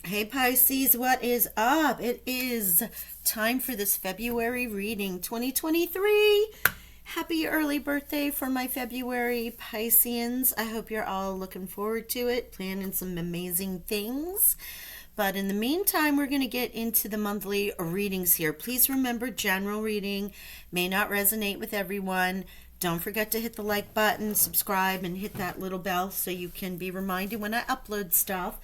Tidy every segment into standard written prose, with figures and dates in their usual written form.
Hey Pisces, what is up? It is time for this February reading 2023. Happy early birthday for my February Pisceans. I hope you're all looking forward to it, planning some amazing things. But in the meantime, we're going to get into the monthly readings here. Please remember, general reading may not resonate with everyone. Don't forget to hit the like button, subscribe, and hit that little bell so you can be reminded when I upload stuff.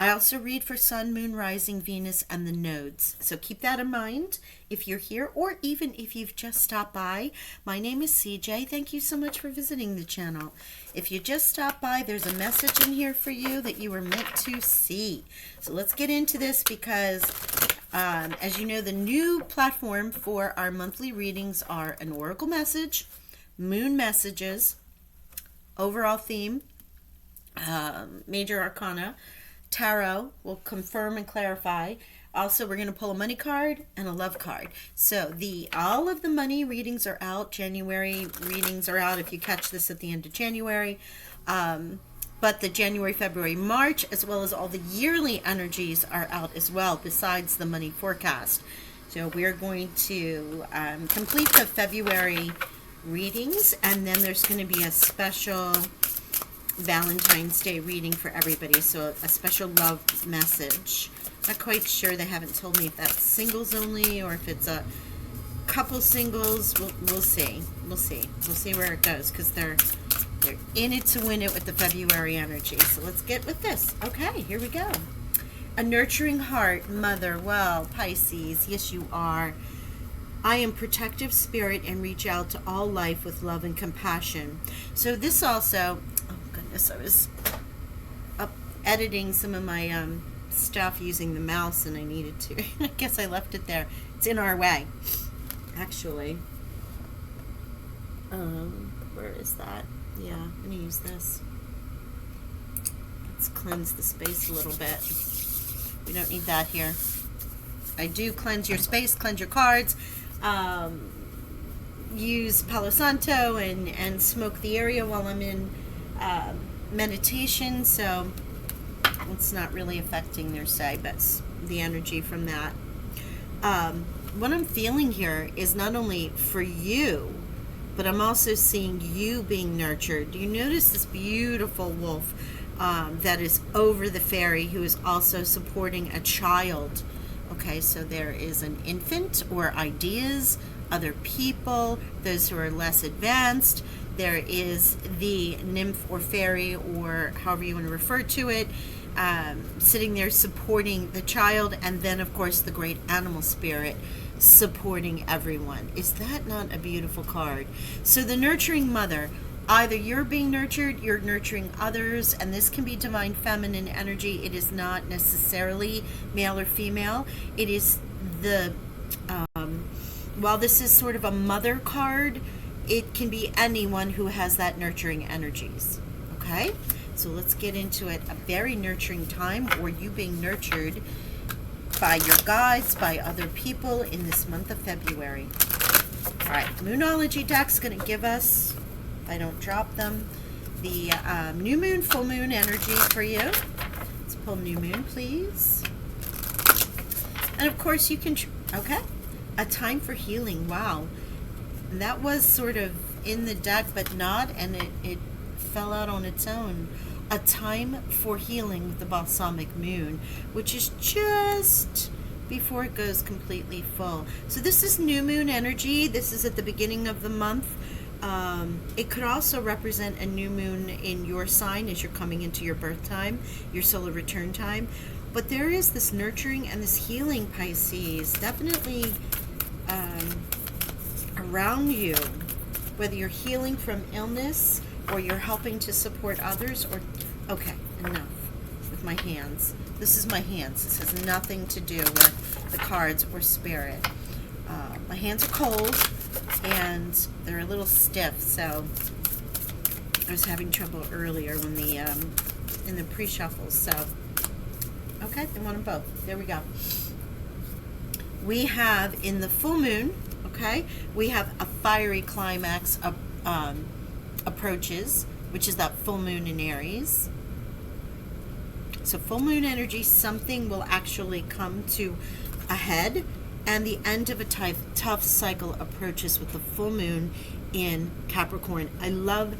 I also read for Sun, Moon, Rising, Venus, and the nodes. So keep that in mind if you're here or even if you've just stopped by. My name is CJ. Thank you so much for visiting the channel. If you just stopped by, there's a message in here for you that you were meant to see. So let's get into this because, as you know, the new platform for our monthly readings are an oracle message, moon messages, overall theme, major arcana, tarot will confirm and clarify. Also, we're going to pull a money card and a love card. So all of the money readings are out. January readings are out if you catch this at the end of January. But the January, February, March, as well as all the yearly energies are out as well, besides the money forecast. So we're going to complete the February readings, and then there's going to be a special Valentine's Day reading for everybody, so a special love message. Not quite sure, they haven't told me if that's singles only or if it's a couple singles. We'll see. We'll see where it goes, because they're in it to win it with the February energy. So let's get with this. Okay, here we go. A nurturing heart, mother. Well, Pisces, yes you are. I am protective spirit and reach out to all life with love and compassion. So this also, oh goodness, I was editing some of my stuff using the mouse and I needed to. I guess I left it there. It's in our way, actually. Where is that? Yeah, I'm going to use this. Let's cleanse the space a little bit. We don't need that here. I do cleanse your space, cleanse your cards. Use Palo Santo and smoke the area while I'm in meditation, so it's not really affecting their side, but the energy from that. What I'm feeling here is not only for you, but I'm also seeing you being nurtured. Do you notice this beautiful wolf that is over the fairy who is also supporting a child? Okay, so there is an infant or ideas, other people, those who are less advanced. There is the nymph or fairy, or however you want to refer to it, sitting there supporting the child, and then of course the great animal spirit supporting everyone. Is that not a beautiful card? So the nurturing mother, either you're being nurtured, you're nurturing others, and this can be divine feminine energy. It is not necessarily male or female. It is the, while this is sort of a mother card, it can be anyone who has that nurturing energies. Okay? So let's get into it. A very nurturing time, or you being nurtured by your guides, by other people in this month of February. All right, Moonology deck's going to give us, if I don't drop them, the new moon, full moon energy for you. Let's pull new moon, please. And of course you can, okay, a time for healing. Wow. And that was sort of in the deck, but not, and it fell out on its own. A time for healing with the balsamic moon, which is just before it goes completely full. So this is new moon energy. This is at the beginning of the month. It could also represent a new moon in your sign as you're coming into your birth time, your solar return time. But there is this nurturing and this healing, Pisces, definitely around you, whether you're healing from illness or you're helping to support others, or, okay, enough with my hands. This is my hands. This has nothing to do with the cards or spirit. My hands are cold and they're a little stiff, so I was having trouble earlier when the in the pre-shuffles. So okay, I want them both. There we go. We have in the full moon, okay, we have a fiery climax of approaches, which is that full moon in Aries. it's a full moon energy, something will actually come to a head, and the end of a tough cycle approaches with the full moon in Capricorn. I love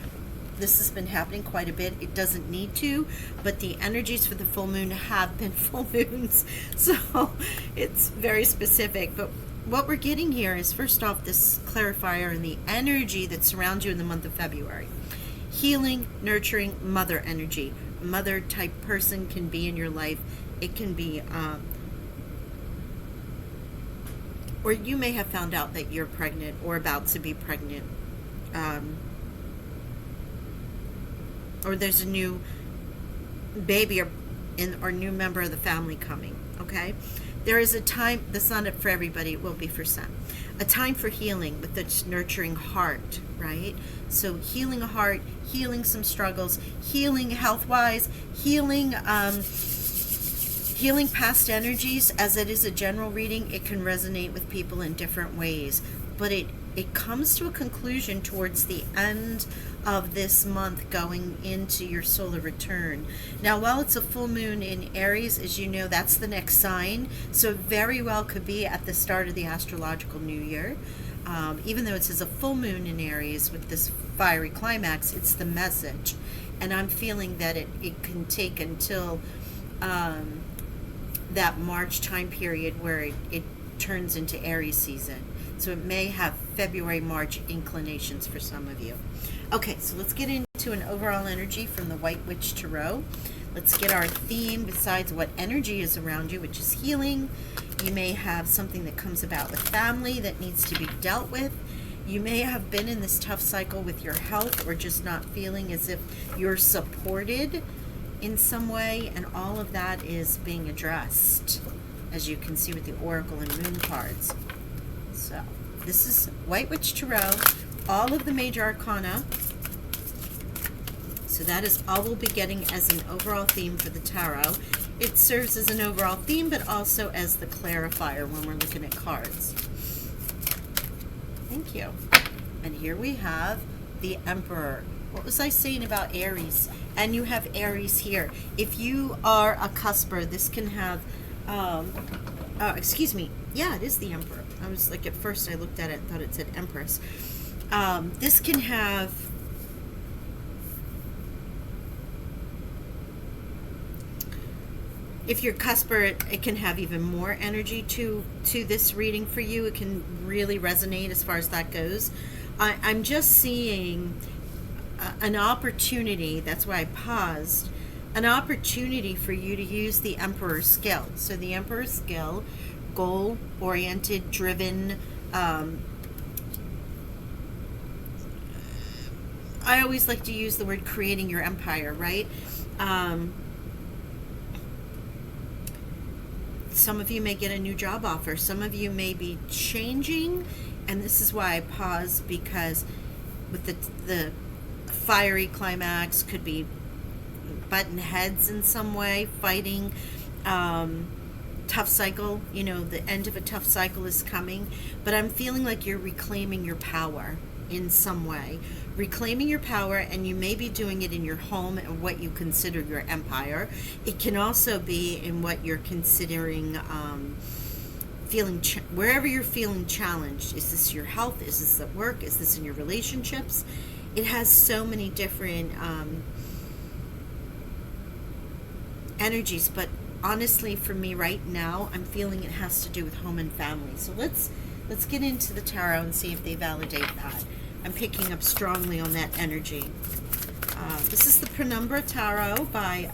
this. Has been happening quite a bit. It doesn't need to, but the energies for the full moon have been full moons, so it's very specific. But what we're getting here is, first off, this clarifier and the energy that surrounds you in the month of February. Healing, nurturing, mother energy. A mother type person can be in your life. It can be, or you may have found out that you're pregnant or about to be pregnant. Or there's a new baby or new member of the family coming, okay? There is a time, that's not for everybody, it will be for some. A time for healing with the nurturing heart, right? So healing a heart, healing some struggles, healing health-wise, healing past energies. As it is a general reading, it can resonate with people in different ways. But it comes to a conclusion towards the end of this month, going into your solar return. Now, while it's a full moon in Aries, as you know, that's the next sign, so it very well could be at the start of the astrological new year. Even though it says a full moon in Aries with this fiery climax, it's the message, and I'm feeling that it can take until that March time period where it turns into Aries season. So it may have February, March inclinations for some of you. Okay, so let's get into an overall energy from the White Witch Tarot. Let's get our theme besides what energy is around you, which is healing. You may have something that comes about with family that needs to be dealt with. You may have been in this tough cycle with your health, or just not feeling as if you're supported in some way, and all of that is being addressed, as you can see with the Oracle and Moon cards. So this is White Witch Tarot, all of the major arcana. So that is all we'll be getting as an overall theme for the tarot. It serves as an overall theme, but also as the clarifier when we're looking at cards. Thank you. And here we have the Emperor. What was I saying about Aries? And you have Aries here. If you are a cusper, this can have, excuse me. Yeah, it is the Emperor. I was like, at first I looked at it and thought it said Empress. This can have, if you're cusper, it can have even more energy to this reading for you. It can really resonate as far as that goes. I'm just seeing an opportunity, that's why I paused, an opportunity for you to use the Emperor's skill. So the Emperor's skill, goal-oriented, driven, I always like to use the word creating your empire, right? Some of you may get a new job offer. Some of you may be changing, and this is why I pause, because with the fiery climax, could be button heads in some way, fighting, tough cycle, you know, the end of a tough cycle is coming, but I'm feeling like you're reclaiming your power in some way. Reclaiming your power, and you may be doing it in your home and what you consider your empire. It can also be in what you're considering, wherever you're feeling challenged. Is this your health? Is this at work? Is this in your relationships? It has so many different energies, but honestly, for me right now, I'm feeling it has to do with home and family. So let's get into the tarot and see if they validate that. I'm picking up strongly on that energy. This is the Penumbra Tarot by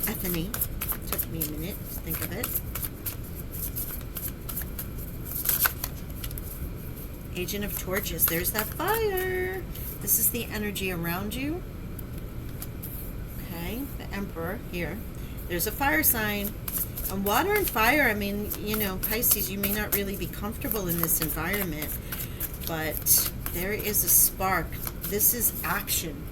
Ethany. Took me a minute to think of it. Agent of Torches. There's that fire. This is the energy around you. Okay, the Emperor here. There's a fire sign. And water and fire, I mean, you know, Pisces, you may not really be comfortable in this environment, but there is a spark. This is action.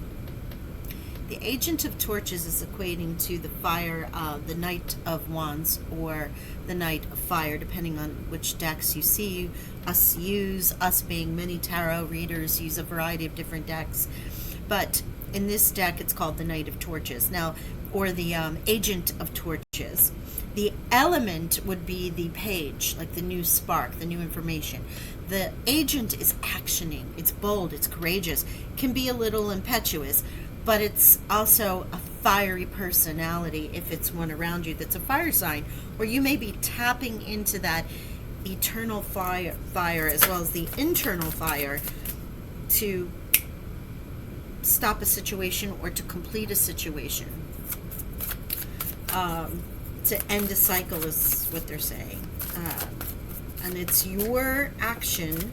The Agent of Torches is equating to the fire, the Knight of Wands, or the Knight of Fire, depending on which decks you see us use. Us being many tarot readers use a variety of different decks. But In this deck, it's called the Knight of Torches. Now, or the Agent of Torches. The element would be the page, like the new spark, the new information. The agent is actioning. It's bold, it's courageous, can be a little impetuous, but it's also a fiery personality if it's one around you that's a fire sign. Or you may be tapping into that eternal fire as well as the internal fire to stop a situation or to complete a situation. To end a cycle is what they're saying. And it's your action,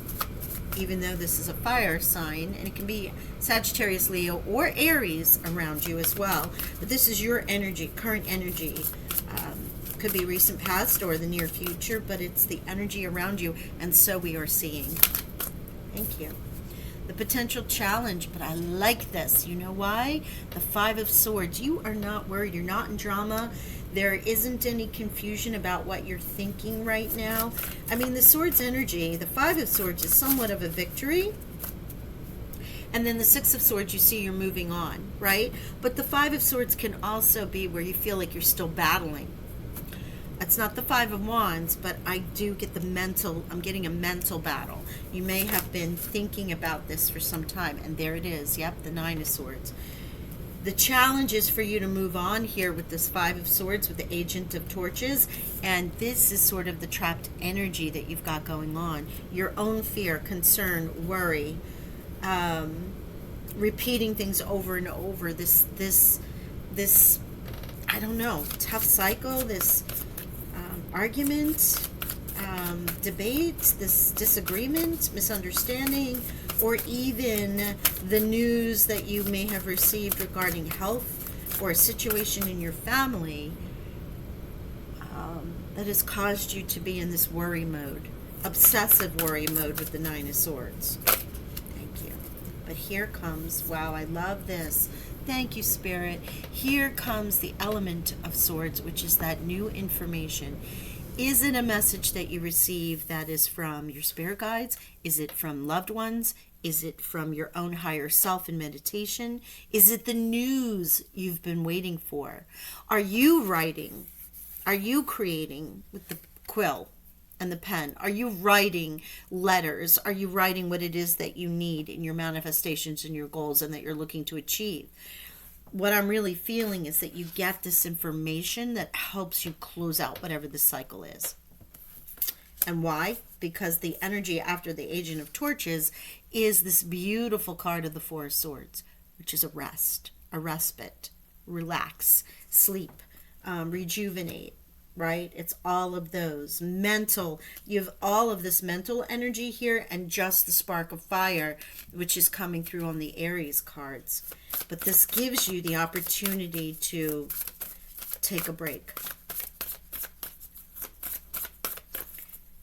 even though this is a fire sign, and it can be Sagittarius, Leo, or Aries around you as well. But this is your energy, current energy. Could be recent past or the near future, but it's the energy around you, and so we are seeing. Thank you. The potential challenge, but I like this. You know why? The Five of Swords. You are not worried. You're not in drama. There isn't any confusion about what you're thinking right now. I mean, the Swords energy, the Five of Swords is somewhat of a victory. And then the Six of Swords, you see you're moving on, right? But the Five of Swords can also be where you feel like you're still battling. It's not the Five of Wands, but I do get the mental, I'm getting a mental battle. You may have been thinking about this for some time, and there it is. Yep, the Nine of Swords. The challenge is for you to move on here with this Five of Swords, with the Agent of Torches, and this is sort of the trapped energy that you've got going on. Your own fear, concern, worry, repeating things over and over. This, I don't know, tough cycle, this argument, debate, this disagreement, misunderstanding, or even the news that you may have received regarding health or a situation in your family that has caused you to be in this worry mode, obsessive worry mode with the Nine of Swords. Thank you. But here comes, wow, I love this. Thank you, Spirit. Here comes the element of Swords, which is that new information. Is it a message that you receive that is from your spirit guides? Is it from loved ones? Is it from your own higher self in meditation? Is it the news you've been waiting for? Are you writing? Are you creating with the quill and the pen? Are you writing letters? Are you writing what it is that you need in your manifestations and your goals and that you're looking to achieve? What I'm really feeling is that you get this information that helps you close out whatever the cycle is. And why? Because the energy after the Agent of Torches is this beautiful card of the Four of Swords, which is a rest, a respite, relax, sleep, rejuvenate, right? It's all of those mental, you have all of this mental energy here and just the spark of fire, which is coming through on the Aries cards. But this gives you the opportunity to take a break.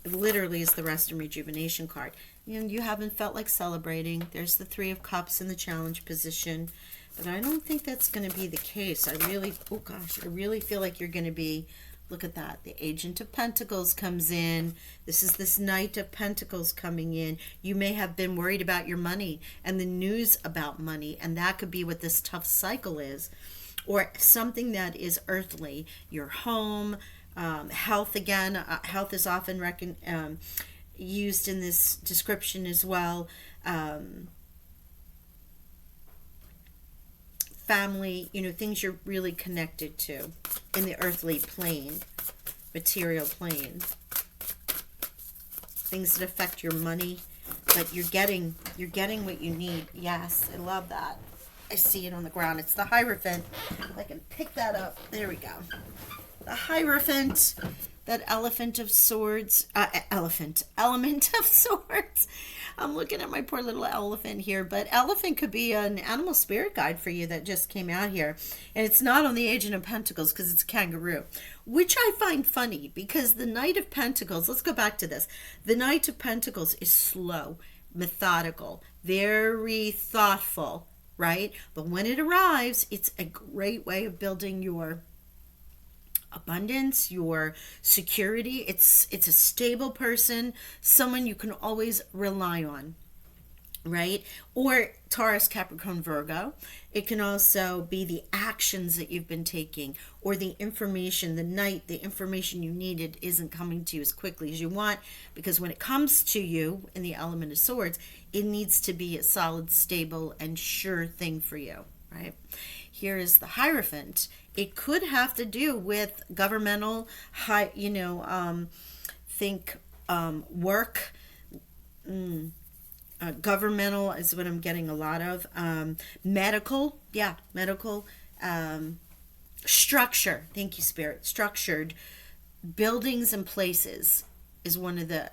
It literally is the rest and rejuvenation card. You haven't felt like celebrating. There's the Three of Cups in the challenge position. But I don't think that's going to be the case. I really feel like you're going to be, look at that. The Agent of Pentacles comes in. This is this Knight of Pentacles coming in. You may have been worried about your money and the news about money, and that could be what this tough cycle is. Or something that is earthly, your home, health again. Health is often used in this description as well. Family, things you're really connected to in the earthly plane, material plane. Things that affect your money, but you're getting what you need. Yes, I love that. I see it on the ground. It's the Hierophant. If I can pick that up. There we go. The Hierophant, that elephant of swords, element of swords. I'm looking at my poor little elephant here, but elephant could be an animal spirit guide for you that just came out here. And it's not on the Agent of Pentacles because it's a kangaroo, which I find funny because the Knight of Pentacles, let's go back to this. The Knight of Pentacles is slow, methodical, very thoughtful, right? But when it arrives, it's a great way of building your abundance, your security. It's a stable person, someone you can always rely on. right? Or Taurus, Capricorn, Virgo. It can also be the actions that you've been taking, or the information, the information you needed isn't coming to you as quickly as you want, because when it comes to you in the element of swords, it needs to be a solid, stable, and sure thing for you, right? Here is the Hierophant. It could have to do with governmental, think work. Governmental is what I'm getting a lot of. Medical, yeah, medical. Structure, thank you, Spirit. Structured buildings and places is one of the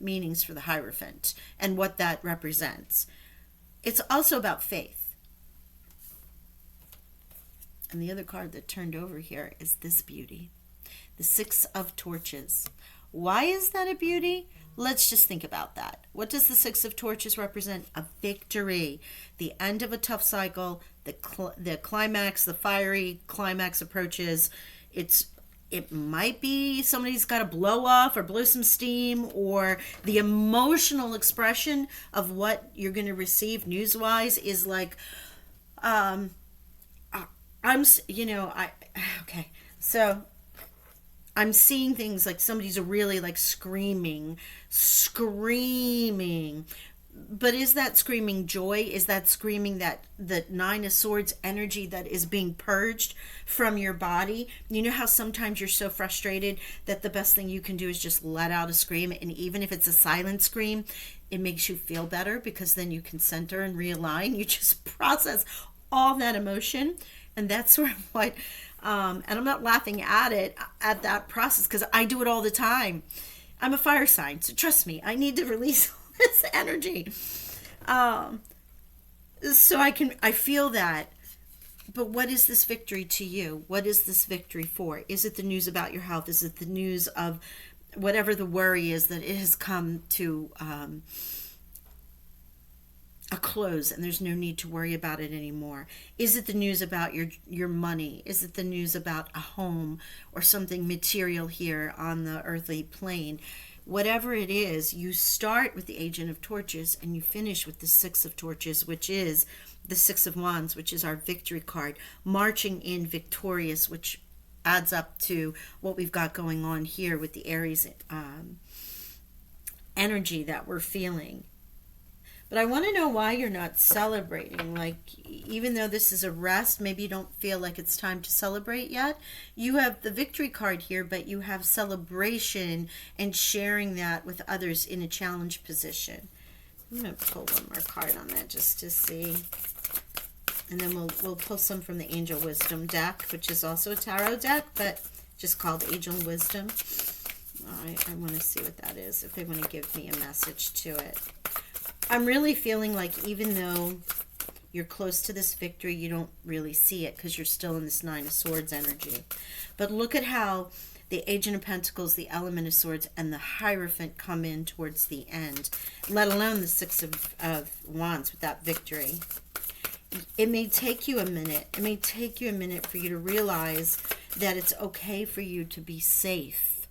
meanings for the Hierophant and what that represents. It's also about faith. And the other card that turned over here is this beauty, the Six of Torches. Why is that a beauty? Let's just think about that. What does the Six of Torches represent? A victory, the end of a tough cycle, the climax, the fiery climax approaches. It might be somebody's got to blow off or blow some steam, or the emotional expression of what you're going to receive news-wise is like, so I'm seeing things like somebody's really like screaming. But is that screaming joy? Is that screaming that the Nine of Swords energy that is being purged from your body? You know how sometimes you're so frustrated that the best thing you can do is just let out a scream, and even if it's a silent scream, it makes you feel better, because then you can center and realign. You just process all that emotion, and that's sort of what and I'm not laughing at that process, because I do it all the time. I'm a fire sign, so trust me, I need to release all this energy. So I feel that. But what is this victory to you? What is this victory for? Is it the news about your health? Is it the news of whatever the worry is, that it has come to a close and there's no need to worry about it anymore? Is it the news about your money? Is it the news about a home or something material here on the earthly plane? Whatever it is, you start with the Agent of Torches and you finish with the Six of Torches, which is the Six of Wands, which is our victory card, marching in victorious, which adds up to what we've got going on here with the Aries energy that we're feeling. But I want to know why you're not celebrating. Like, even though this is a rest, maybe you don't feel like it's time to celebrate yet. You have the victory card here, but you have celebration and sharing that with others in a challenge position. I'm going to pull one more card on that just to see. And then we'll pull some from the Angel Wisdom deck, which is also a tarot deck, but just called Angel Wisdom. I want to see what that is, if they want to give me a message to it. I'm really feeling like even though you're close to this victory, you don't really see it because you're still in this Nine of Swords energy. But look at how the Agent of Pentacles, the Element of Swords, and the Hierophant come in towards the end, let alone the Six of Wands with that victory. It may take you a minute. It may take you a minute for you to realize that it's okay for you to be safe.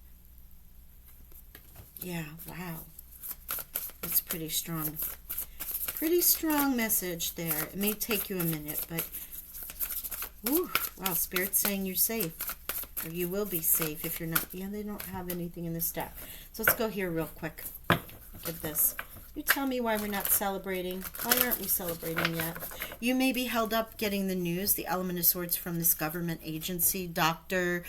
Yeah, wow. That's pretty strong. Pretty strong message there. It may take you a minute, but whew, wow, Spirit's saying you're safe. Or you will be safe if you're not. Yeah, they don't have anything in this deck. So let's go here real quick. Look at this. You tell me why we're not celebrating. Why aren't we celebrating yet? You may be held up getting the news, the Element of Swords, from this government agency, doctor,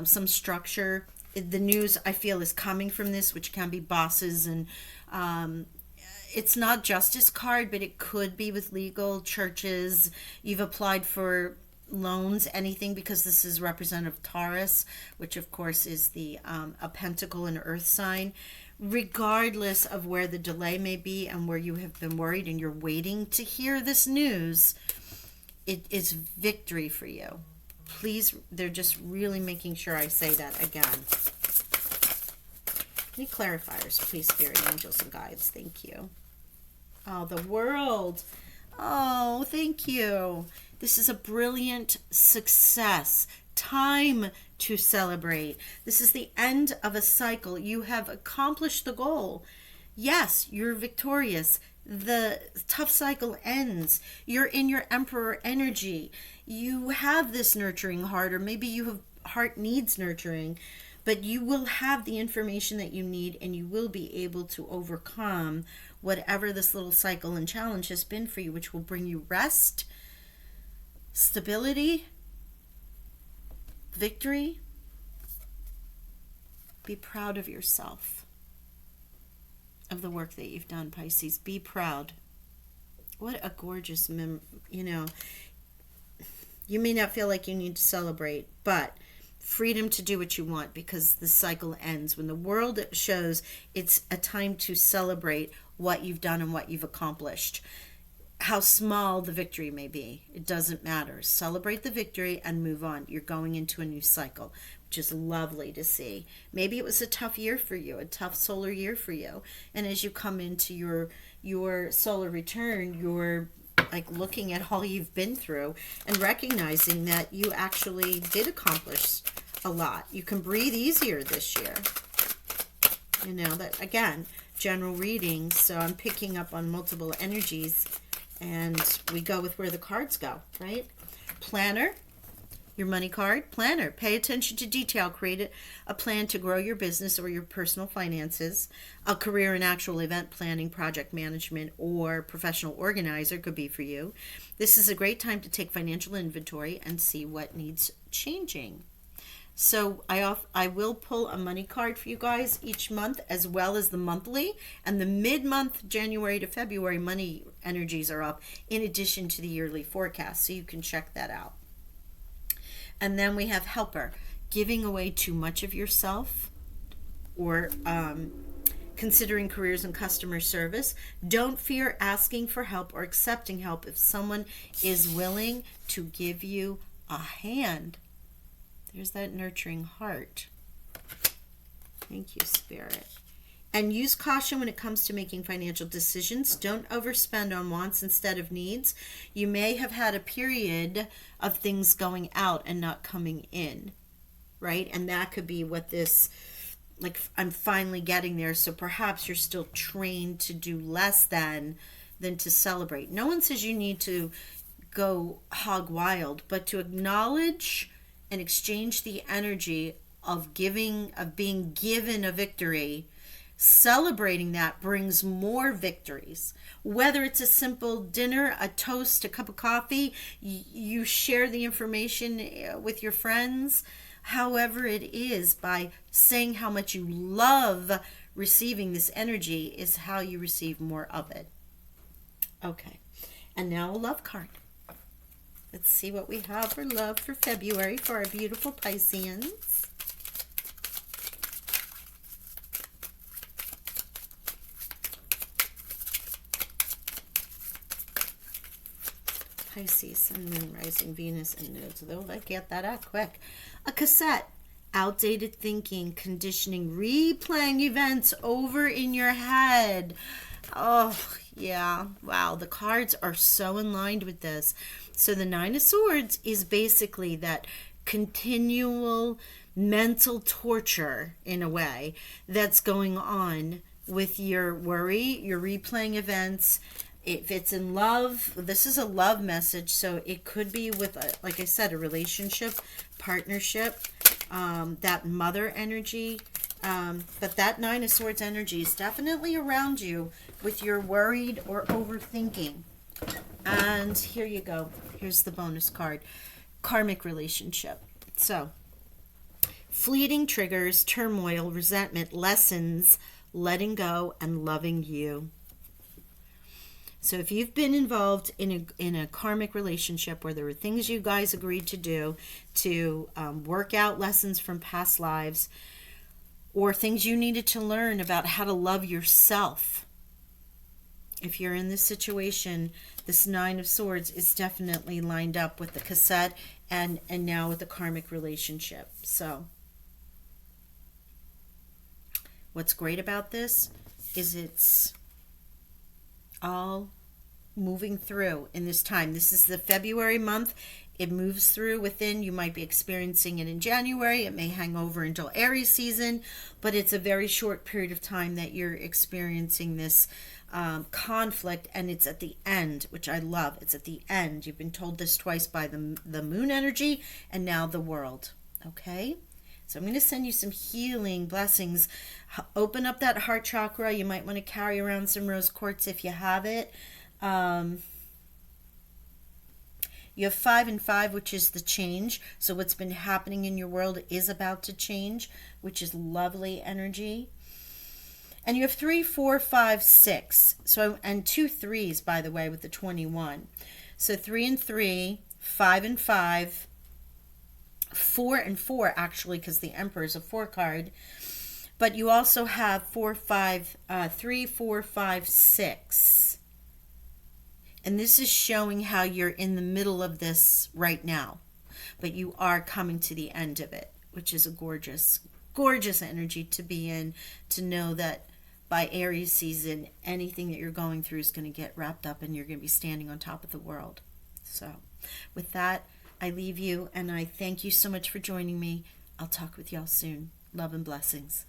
some structure. The news, I feel, is coming from this, which can be bosses, and it's not justice card, but it could be with legal, churches. You've applied for loans, anything, because this is representative of Taurus, which of course is the a pentacle and earth sign. Regardless of where the delay may be and where you have been worried and you're waiting to hear this news, it is victory for you. Please, they're just really making sure I say that again. Any clarifiers, please, Spirit, Angels, and Guides? Thank you. Oh, the World. Oh, thank you. This is a brilliant success. Time to celebrate. This is the end of a cycle. You have accomplished the goal. Yes, you're victorious. the tough cycle ends. You're in your Emperor energy. You have this nurturing heart, or maybe you have heart needs nurturing, but you will have the information that you need, and you will be able to overcome whatever this little cycle and challenge has been for you, which will bring you rest, stability, victory. Be proud of yourself, of the work that you've done, Pisces. Be proud. What a gorgeous, you may not feel like you need to celebrate, but freedom to do what you want, because the cycle ends. When the world shows it's a time to celebrate what you've done and what you've accomplished. How small the victory may be, it doesn't matter. Celebrate the victory and move on. You're going into a new cycle, which is lovely to see. Maybe it was a tough year for you, a tough solar year for you. And as you come into your solar return, you're like looking at all you've been through and recognizing that you actually did accomplish a lot. You can breathe easier this year. That, again, general reading, so I'm picking up on multiple energies, and we go with where the cards go, right? Planner, your money card. Planner, pay attention to detail. Create a plan to grow your business or your personal finances. A career in actual event planning, project management, or professional organizer could be for you. This is a great time to take financial inventory and see what needs changing. So I will pull a money card for you guys each month, as well as the monthly, and the mid-month, January to February, money energies are up in addition to the yearly forecast, so you can check that out. And then we have helper, giving away too much of yourself, or considering careers in customer service. Don't fear asking for help or accepting help if someone is willing to give you a hand. There's that nurturing heart. Thank you, Spirit. And use caution when it comes to making financial decisions. Don't overspend on wants instead of needs. You may have had a period of things going out and not coming in, right? And that could be what this, like, I'm finally getting there. So perhaps you're still trained to do less than to celebrate. No one says you need to go hog wild, but to acknowledge and exchange the energy of giving, of being given a victory. Celebrating that brings more victories. Whether it's a simple dinner, a toast, a cup of coffee, you share the information with your friends. However it is, by saying how much you love receiving this energy is how you receive more of it. Okay, and now a love card. Let's see what we have for love for February for our beautiful Pisceans. Pisces, Sun, Moon, Rising, Venus, and Nodes. They'll get that out quick. A cassette. Outdated thinking, conditioning, replaying events over in your head. Oh, yeah. Wow. The cards are so in line with this. So the Nine of Swords is basically that continual mental torture, in a way, that's going on with your worry, your replaying events. If it's in love, this is a love message, so it could be with, like I said, a relationship, partnership, that mother energy. But that Nine of Swords energy is definitely around you with your worried or overthinking. And here you go. Here's the bonus card. Karmic relationship. So, fleeting triggers, turmoil, resentment, lessons, letting go, and loving you. So if you've been involved in a karmic relationship where there were things you guys agreed to do to work out lessons from past lives, or things you needed to learn about how to love yourself, if you're in this situation, this Nine of Swords is definitely lined up with the cassette and now with the karmic relationship. So what's great about this is it's all moving through in this time. This is the February month. It moves through within. You might be experiencing it in January. It may hang over until Aries season, but it's a very short period of time that you're experiencing this conflict, and it's at the end, which I love. It's at the end. You've been told this twice by the moon energy and now the world. Okay? So I'm going to send you some healing blessings. Open up that heart chakra. You might want to carry around some rose quartz if you have it. You have 5 and 5, which is the change. So what's been happening in your world is about to change, which is lovely energy. And you have 3, 4, 5, 6. So, and 2 3s, by the way, with the 21. So 3 and 3, 5 and 5, 4 and 4, actually, because the Emperor is a 4 card. But you also have 4, 5, 3, 4, 5, 6. And this is showing how you're in the middle of this right now. But you are coming to the end of it, which is a gorgeous, gorgeous energy to be in, to know that by Aries season, anything that you're going through is going to get wrapped up and you're going to be standing on top of the world. So with that, I leave you and I thank you so much for joining me. I'll talk with y'all soon. Love and blessings.